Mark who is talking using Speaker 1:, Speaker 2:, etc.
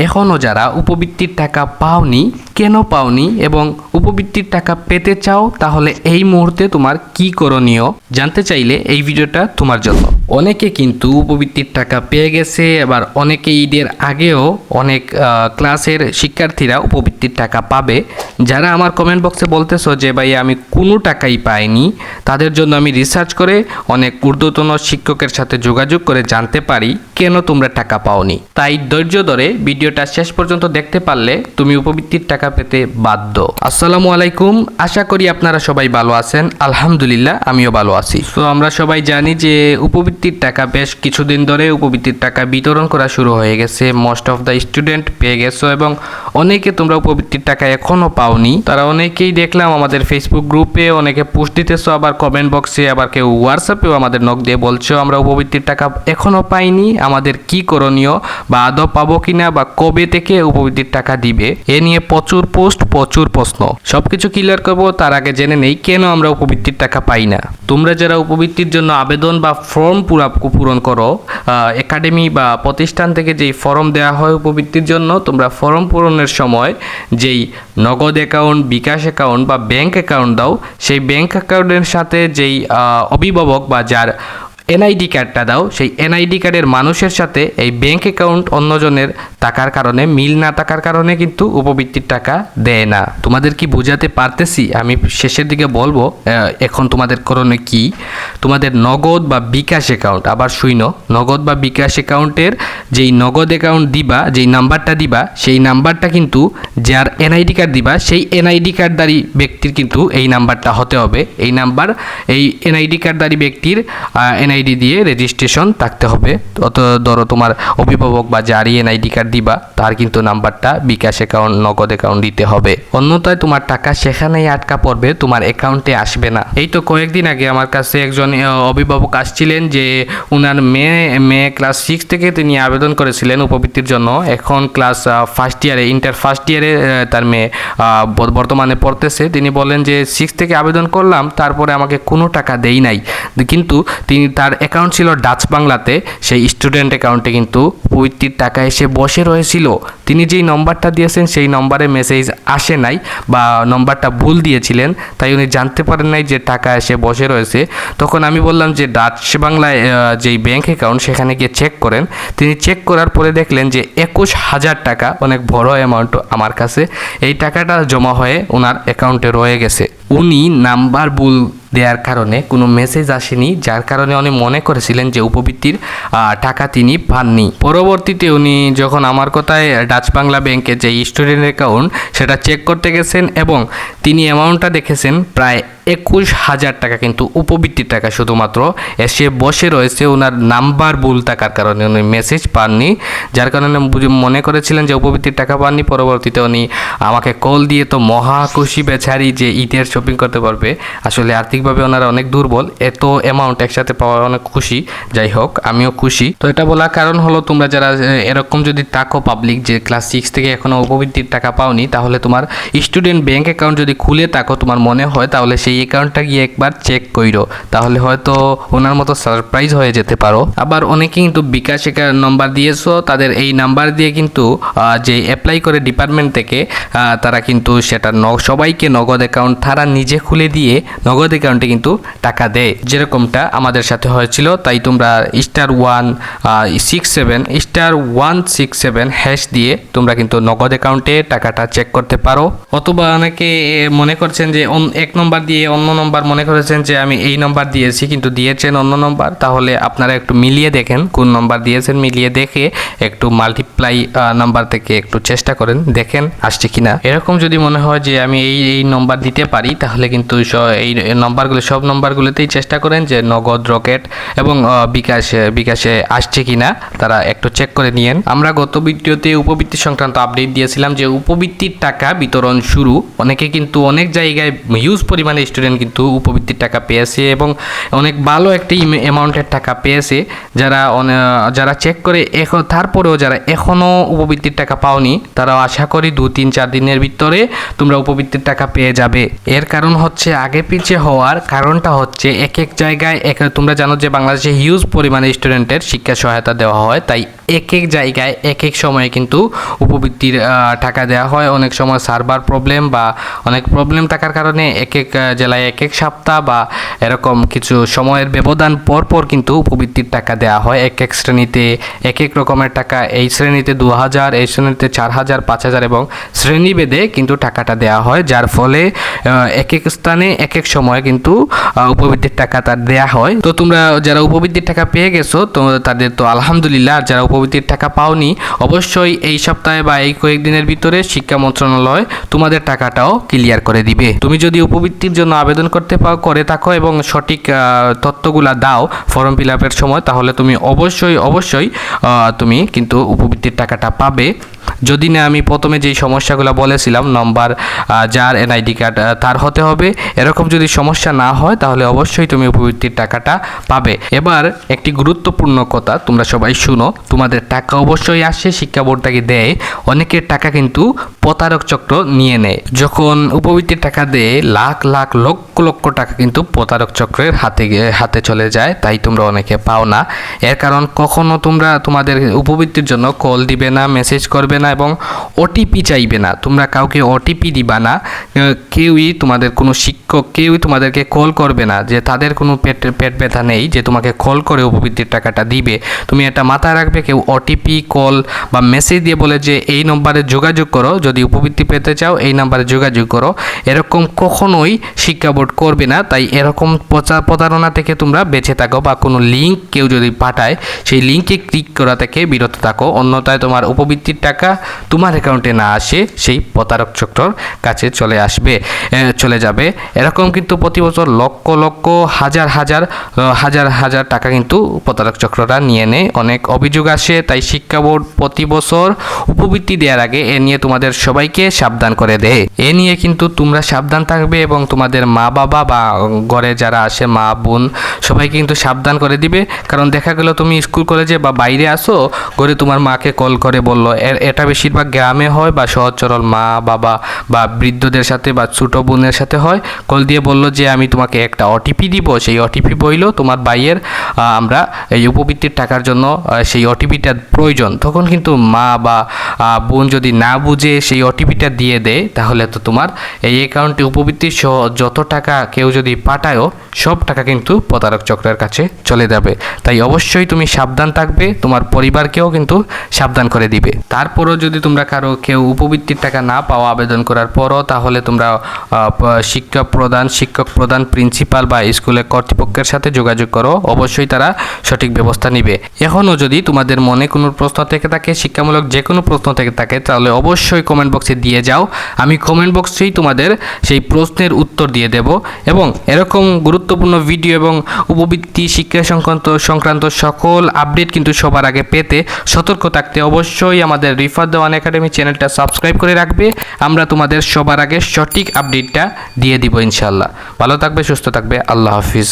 Speaker 1: এখনও যারা উপবৃত্তির টাকা পাওনি, কেন পাওনি এবং উপবৃত্তির টাকা পেতে চাও, তাহলে এই মুহূর্তে তোমার কি করণীয় জানতে চাইলে এই ভিডিওটা তোমার জন্য। অনেকে কিন্তু উপবৃত্তির টাকা পেয়ে গেছে, এবার অনেকে ঈদের আগেও অনেক ক্লাসের শিক্ষার্থীরা উপবৃত্তির টাকা পাবে। যারা আমার কমেন্ট বক্সে বলতেছো যে ভাই আমি কোনো টাকাই পাইনি, তাদের জন্য আমি রিসার্চ করে অনেক ঊর্ধ্বতন শিক্ষকের সাথে যোগাযোগ করে জানতে পারি কেন তোমরা টাকা পাওনি। তাই ধৈর্য ধরে ভিডিওটা শেষ পর্যন্ত দেখতে পারলে তুমি উপবৃত্তির টাকা পেতে বাধ্য। আসসালামু আলাইকুম, আশা করি আপনারা সবাই ভালো আছেন। আলহামদুলিল্লাহ আমিও ভালো আছি। তো আমরা সবাই জানি যে উপবৃত্তির টাকা বেশ কিছুদিন ধরে উপবৃত্তির টাকা বিতরণ করা শুরু হয়ে গেছে। মোস্ট অফ দ্য স্টুডেন্ট পেয়ে গেছো এবং অনেকে তোমরা উপবৃত্তির টাকা এখনো পাওনি। তারা অনেকেই দেখলাম আমাদের ফেসবুক গ্রুপে অনেকে পোস্ট দিতেছো, আবার কমেন্ট বক্সে, আবার কেউ হোয়াটসঅ্যাপেও আমাদের নক দিয়ে বলছো আমরা উপবৃত্তির টাকা এখনো পাইনি, আমাদের কি করণীয় বা আদৌ পাবো কিনা বা কবে থেকে উপবৃত্তির টাকা দিবে। এ নিয়ে প্রচুর পোস্ট, প্রচুর প্রশ্ন। সবকিছু ক্লিয়ার করবো তার আগে জেনে নেই কেন আমরা উপবৃত্তির টাকা পাই না। তোমরা যারা উপবৃত্তির জন্য আবেদন বা ফর্ম পূরণ করো, একাডেমি বা প্রতিষ্ঠান থেকে যেই ফর্ম দেওয়া হয় উপবৃত্তির জন্য, তোমরা ফর্ম পূরণের সময় যেই নগদ অ্যাকাউন্ট, বিকাশ অ্যাকাউন্ট বা ব্যাংক অ্যাকাউন্ট দাও, সেই ব্যাংক অ্যাকাউন্টের সাথে যেই অভিভাবক বা যার এনআইডি কার্ডটা দাও, সেই এনআইডি কার্ডের মানুষের সাথে এই ব্যাংক অ্যাকাউন্ট অন্যজনের থাকার কারণে, মিল না থাকার কারণে কিন্তু উপবৃত্তির টাকা দেয় না। তোমাদের কি বোঝাতে পারতেছি? আমি শেষের দিকে বলবো এখন তোমাদের করণীয় কি। তোমাদের নগদ বা বিকাশ অ্যাকাউন্ট, আবার শুইনো, নগদ বা বিকাশ অ্যাকাউন্টের যেই নগদ অ্যাকাউন্ট দিবা, যেই নাম্বারটা দিবা, সেই নাম্বারটা কিন্তু যার এনআইডি কার্ড দিবা সেই এনআইডি কার্ডধারী ব্যক্তির কিন্তু এই নাম্বারটা হতে হবে। এই নাম্বার এই এনআইডি কার্ডধারী ব্যক্তির এনআইডি দিয়ে রেজিস্ট্রেশন থাকতে হবে। অত ধরো তোমার অভিভাবক বা যারই এনআইডি কার্ড দিবা তার কিন্তু নাম্বারটা বিকাশ অ্যাকাউন্ট, নগদ অ্যাকাউন্ট দিতে হবে। অন্যথায় তোমার টাকা সেখানেই আটকা পড়বে, তোমার অ্যাকাউন্টে আসবে না। এই তো কয়েকদিন আগে আমার কাছে একজন অভিভাবক আসছিলেন যে ওনার মেয়ে ক্লাস 6 থেকে তিনি আবেদন করেছিলেন উপবৃত্তির জন্য। এখন ক্লাস ফার্স্ট ইয়ারে, ইন্টার ফার্স্ট ইয়ারে তার মেয়ে বর্তমানে পড়তেছে। তিনি বলেন যে 6 থেকে আবেদন করলাম, তারপরে আমাকে কোনো টাকা দেই নাই, কিন্তু তার অ্যাকাউন্ট ছিল ডাচ বাংলাতে, সেই স্টুডেন্ট অ্যাকাউন্টে কিন্তু উপবৃত্তির টাকা এসে বসে রয়েছিল। তিনি যেই নম্বরটা দিয়েছেন সেই নম্বরে মেসেজ আসে নাই বা নম্বরটা ভুল দিয়েছিলেন, তাই উনি জানতে পারেন নাই যে টাকা এসে বসে রয়েছে। তখন আমি বললাম যে ডাচ বাংলায় যেই ব্যাংক অ্যাকাউন্ট সেখানে গিয়ে চেক করেন। তিনি চেক করার পরে দেখলেন যে 21,000 টাকা, অনেক বড় অ্যামাউন্ট আমার কাছে, এই টাকাটা জমা হয়ে ওনার অ্যাকাউন্টে রয়ে গেছে। উনি নাম্বার ভুল দেওয়ার কারণে কোনো মেসেজ আসেনি, যার কারণে উনি মনে করেছিলেন যে উপবৃত্তির টাকা তিনি পাননি। পরবর্তীতে উনি যখন আমার কথায় ডাচ বাংলা ব্যাংকে যে স্টুডেন্ট অ্যাকাউন্ট সেটা চেক করতে গেছেন এবং তিনি অ্যামাউন্টটা দেখেছেন প্রায় 21,000 টাকা কিন্তু উপবৃত্তির টাকা শুধুমাত্র এসে বসে রয়েছে। ওনার নাম্বার ভুল থাকার কারণে উনি মেসেজ পাননি, যার কারণে মনে করেছিলেন যে উপবৃত্তির টাকা পাননি। পরবর্তীতে উনি আমাকে কল দিয়ে তো মহা খুশি বেচারি যে ঈদের শপিং করতে পারবে। আসলে আর্থিকভাবে ওনারা অনেক দুর্বল, এত অ্যামাউন্ট একসাথে পাওয়া অনেক খুশি। যাই হোক, আমিও খুশি। তো এটা বলার কারণ হলো তোমরা যারা এরকম যদি থাকো পাবলিক যে ক্লাস 6 থেকে এখনো উপবৃত্তির টাকা পাওনি, তাহলে তোমার স্টুডেন্ট ব্যাংক অ্যাকাউন্ট যদি খুলে থাকো, তোমার মনে হয়, তাহলে সেই অ্যাকাউন্টটা গিয়ে একবার চেক কইরো, তাহলে হয়তো ওনার মতো সারপ্রাইজ হয়ে যেতে পারো। আবার অনেকে কিন্তু বিকাশ নাম্বার দিয়েছো, তাদের এই নাম্বার দিয়ে কিন্তু যে অ্যাপ্লাই করে ডিপার্টমেন্ট থেকে তারা কিন্তু সেটা সবাইকে নগদ অ্যাকাউন্ট তারা নিজে খুলে দিয়ে নগদ অ্যাকাউন্টে কিন্তু টাকা দেয়, যেরকমটা আমাদের সাথে হয়েছিল। তাই তোমরা *167 হ্যাশ দিয়ে তোমরা কিন্তু নগদ অ্যাকাউন্টে টাকাটা চেক করতে পারো। অথবা অনেকে মনে করছেন যে এক নম্বর দিয়ে অন্য নম্বর মনে করেছেন যে আমি এই নম্বর দিয়েছি কিন্তু দিয়েছেন অন্য নম্বর, তাহলে আপনারা একটু মিলিয়ে দেখেন কোন নম্বর দিয়েছেন, মিলিয়ে দেখে একটু মাল্টিপ্লাই নাম্বার থেকে একটু চেষ্টা করেন, দেখেন আসছে কিনা। এরকম যদি মনে হয় যে আমি এই নম্বর দিতে পারি, তাহলে কিন্তু এই নম্বরগুলো, সব নম্বরগুলোতেই চেষ্টা করেন যে নগদ, রকেট এবং বিকাশে আসছে কিনা তারা একটু চেক করে নিয়েন। আমরা গত ভিডিওতে উপবৃত্তি সংক্রান্ত আপডেট দিয়েছিলাম যে উপবৃত্তির টাকা বিতরণ শুরু। অনেকে কিন্তু অনেক জায়গায় হিউজ পরিমাণে স্টুডেন্ট কিন্তু উপবৃত্তির টাকা পেয়েছে এবং অনেক ভালো একটি অ্যামাউন্টের টাকা পেয়েছে। যারা চেক করে এখন, তারপরেও যারা এখনও উপবৃত্তির টাকা পাওনি, তারা আশা করি 2-3-4 দিনের ভিতরে তোমরা উপবৃত্তির টাকা পেয়ে যাবে। এর কারণ হচ্ছে আগে পিছিয়ে হওয়া হওয়ার কারণটা হচ্ছে এক এক জায়গায় তোমরা জানো যে বাংলাদেশে হিউজ পরিমাণে স্টুডেন্টের শিক্ষা সহায়তা দেওয়া হয়, তাই এক এক জায়গায় এক এক সময়ে কিন্তু উপবৃত্তির টাকা দেওয়া হয়। অনেক সময় সার্ভার প্রবলেম বা অনেক প্রবলেম থাকার কারণে এক এক জেলায় এক এক সপ্তাহ বা এরকম কিছু সময়ের ব্যবধান পর পর কিন্তু উপবৃত্তির টাকা দেওয়া হয়। এক এক শ্রেণীতে এক এক রকমের টাকা, এই শ্রেণীতে 2000, এই শ্রেণীতে 4000, 5000 এবং শ্রেণীভেদে কিন্তু টাকাটা দেওয়া হয়, যার ফলে এক এক স্থানে এক এক সময় কিন্তু উপবৃত্তির টাকা তার দেওয়া হয়। তো তোমরা যারা উপবৃত্তির টাকা পেয়ে গেছো তো তাদের তো আলহামদুলিল্লাহ। আর যারা উপবৃত্তির টাকা পাওনি অবশ্যই এই সপ্তাহে বা এই কয়েকদিনের ভিতরে শিক্ষা মন্ত্রণালয় তোমাদের টাকাটাও ক্লিয়ার করে দিবে। তুমি যদি উপবৃত্তির জন্য আবেদন করে থাকো এবং সঠিক তথ্যগুলা দাও ফর্ম ফিল আপের সময়, তাহলে তুমি অবশ্যই তুমি কিন্তু উপবৃত্তির টাকাটা পাবে। যদি না আমি প্রথমে যেই সমস্যাগুলো বলেছিলাম, নম্বর যার এনআইডি কার্ড তার হতে হবে, এরকম যদি সমস্যা না হয় তাহলে অবশ্যই তুমি উপবৃত্তির টাকাটা পাবে। এবার একটি গুরুত্বপূর্ণ কথা তোমরা সবাই শুনো, তোমাদের টাকা অবশ্যই আসে, শিক্ষা বোর্ড থেকে দেয়। অনেকের টাকা কিন্তু প্রতারক চক্র নিয়ে নেয়। যখন উপবৃত্তির টাকা দেয় লাখ লাখ লক্ষ টাকা কিন্তু প্রতারক চক্রের হাতে চলে যায়, তাই তোমরা অনেকে পাও না। এর কারণ কখনো তোমরা তোমাদের উপবৃত্তির জন্য কল দিবে না, মেসেজ করবে না এবং ওটিপি চাইবে না। তোমরা কাউকে ওটিপি দিবা না, কেউই তোমাদের কোনো শিক্ষক কেউই তোমাদেরকে কল করবে না, যে তাদের কোনো পেট ব্যথা নেই যে তোমাকে কল করে উপবৃত্তির টাকাটা দিবে। তুমি এটা মাথায় রাখবে, কেউ ওটিপি কল বা মেসেজ দিয়ে বলে যে এই নম্বরে যোগাযোগ করো, যদি উপবৃত্তি পেতে চাও এই নম্বরে যোগাযোগ করো, এরকম কখনোই শিক্ষা বোর্ড করবে না। তাই এরকম প্রতারণা থেকে তোমরা বেঁচে থাকো, বা কোনো লিঙ্ক কেউ যদি পাঠায় সেই লিঙ্কে ক্লিক করা থেকে বিরত থাকো, অন্যথায় তোমার উপবৃত্তির টাকা তোমার অ্যাকাউন্টে না আসে সেই প্রতারক চক্রর কাছে চলে যাবে। এরকম কিন্তু প্রতি বছর লক্ষ হাজার টাকা কিন্তু প্রতারক চক্ররা নিয়ে নেয়। অনেক অভিযোগ আসে, তাই শিক্ষা বোর্ড প্রতি বছর উপবৃত্তি দেওয়ার আগে এ নিয়ে তোমাদের সবাইকে সাবধান করে দেয়। এ নিয়ে কিন্তু তোমরা সাবধান থাকবে এবং তোমাদের মা বাবা বা ঘরে যারা আসে মা বোন সবাইকে কিন্তু সাবধান করে দিবে। কারণ দেখা গেল তুমি স্কুল কলেজে বা বাইরে আসো, ঘরে তোমার মাকে কল করে বললো, এটা বেশিরভাগ গ্রামে হয় বা সহজ সরল মা বাবা বা বৃদ্ধদের সাথে বা ছোট বোনের সাথে হয়, কল দিয়ে বললো যে আমি তোমাকে একটা ওটিপি দিব, সেই ওটিপি বইল তোমার ভাইয়ের আমরা এই উপবৃত্তির টাকার জন্য সেই ওটিপিটা প্রয়োজন। তখন কিন্তু মা বা বোন যদি না বুঝে সেই ওটিপিটা দিয়ে দেয়, তাহলে তো তোমার এই অ্যাকাউন্টে উপবৃত্তির সহ যত টাকা কেউ যদি পাঠায়ও সব টাকা কিন্তু প্রতারক চক্রের কাছে চলে যাবে। তাই অবশ্যই তুমি সাবধান থাকবে, তোমার পরিবারকেও কিন্তু সাবধান করে দিবে। তারপরও যদি তোমরা কেউ উপবৃত্তির টাকা না পাও আবেদন করার পরও, তাহলে তোমরা শিক্ষক প্রধান প্রিন্সিপাল বা স্কুলের কর্তৃপক্ষের সাথে যোগাযোগ করো, অবশ্যই তারা সঠিক ব্যবস্থা নিবে। এখনও যদি তোমাদের মনে কোনো প্রশ্ন থেকে থাকে, শিক্ষামূলক যে কোনো প্রশ্ন থেকে থাকে, তাহলে অবশ্যই কমেন্ট বক্সে দিয়ে যাও। আমি কমেন্ট বক্সেই তোমাদের সেই প্রশ্নের উত্তর দিয়ে দেব। এবং এরকম গুরুত্বপূর্ণ ভিডিও এবং উপবৃত্তি শিক্ষা সংক্রান্ত সকল আপডেট কিন্তু সবার আগে পেতে সতর্ক থাকতে অবশ্যই আমাদের রিফাত দেওয়ান একাডেমি চ্যানেলটা সাবস্ক্রাইব করে রাখবে। আমরা তোমাদের সবার আগে সঠিক আপডেটটা দিয়ে দিব ইনশাআল্লাহ। ভালো থাকবে, সুস্থ থাকবে, আল্লাহ হাফিজ।